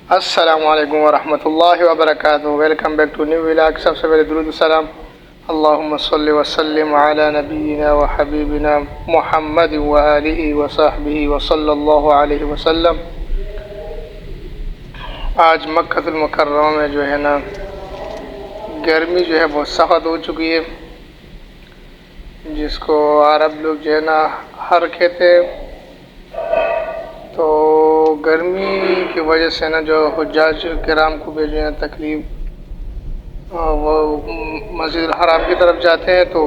अस्सलामु अलैकुम वरहमतुल्लाहि वबरकातुहू। Welcome back to new vlog. सबसे पहले दुरूद सलाम अल्लाहुम्मा सल्लि व सल्लिम अला नबीना व हबीबिना मुहम्मद व आलिहि व सहबिहि व सल्लल्लाहु अलैहि वसल्लम। आज मक्कतुल मुकर्रमा में जो है ना गर्मी जो है बहुत सख्त हो चुकी है, जिसको अरब लोग जो है ना हर कहते हैं। तो गर्मी की वजह से ना जो हुज्जाज किराम को भी जो है तकलीफ़, वो मस्जिद हराम की तरफ जाते हैं तो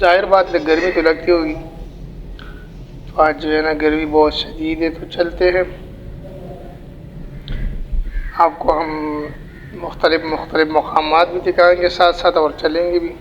जाहिर बात है गर्मी तो लगती होगी। तो आज जो है ना गर्मी बहुत शदीद है, तो चलते हैं, आपको हम मुख्तलिफ मकामात भी दिखाएंगे साथ साथ और चलेंगे भी।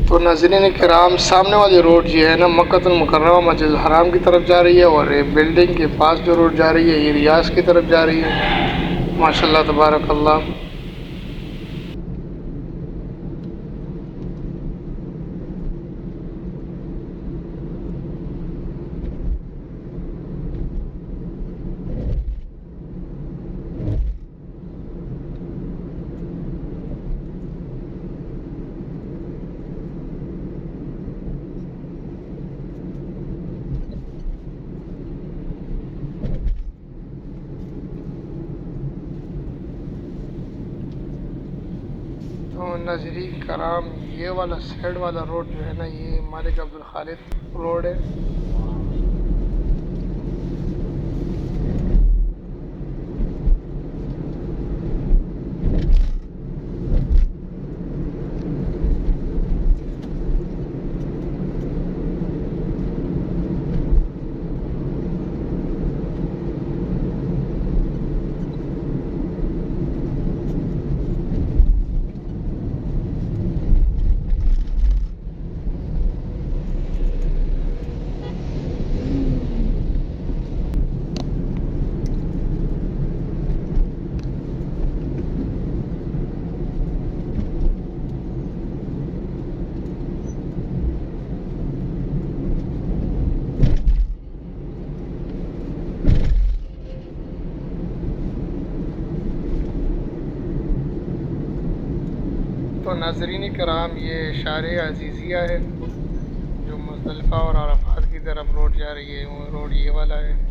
तो नाज़रीन किराम, सामने वाली रोड जो है ना मक्कतुल मुकर्रमा मस्जिद हराम की तरफ जा रही है, और बिल्डिंग के पास जो रोड जा रही है ये रियाज की तरफ जा रही है। माशाल्लाह तबारक अल्लाह। तो नाज़रीन कराम, ये वाला साइड वाला रोड जो है ना ये मालिक अब्दुल खालिद रोड है। तो नाज़रीन कराम, ये शारे अजीज़िया है जो मुज़दलिफ़ा और अराफात की तरफ रोड जा रही है, वो रोड ये वाला है।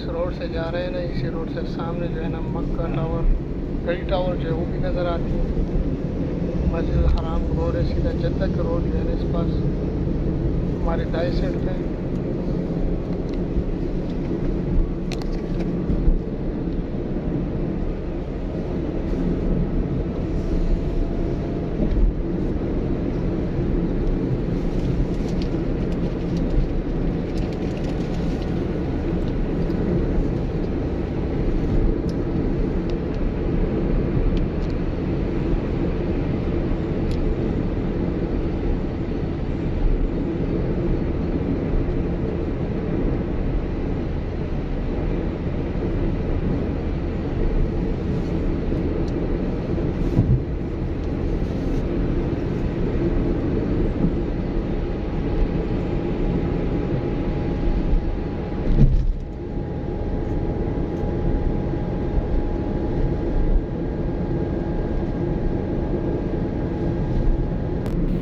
रोड से जा रहे हैं ना, इसी रोड से सामने जो है ना मक्का टावर घड़ी टावर जो है वो भी नज़र आती है। मस्जिद हराम रोड है, सीधा जद्दा का रोड जो है ना इस पास हमारे दाएं साइड पे।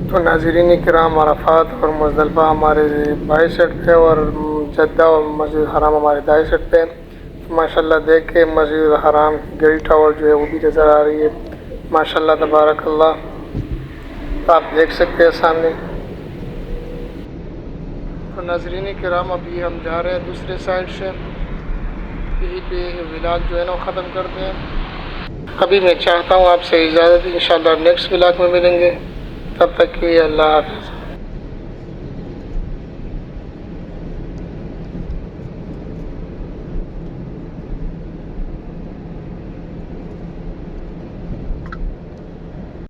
तो नाज़रीन किराम, अराफात और मुज़दलिफ़ा हमारे बाएं साइड पे और जद्दा और मस्जिद हराम हमारे दाएं साइड पे। तो माशाल्लाह देख के मस्जिद हराम की घड़ी टावर जो है वो भी नज़र आ रही है। माशाल्लाह तबारकल्लाह, तो आप देख सकते हैं सामने। तो नाज़रीन किराम, अभी हम जा रहे हैं दूसरे साइड से, यहीं पे व्लॉग जो है ना ख़त्म करते हैं। अभी मैं चाहता हूँ आपसे इजाज़त, इंशाअल्लाह नेक्स्ट व्लॉग में मिलेंगे। तब तक के लिए अल्लाह हाफ़िज़।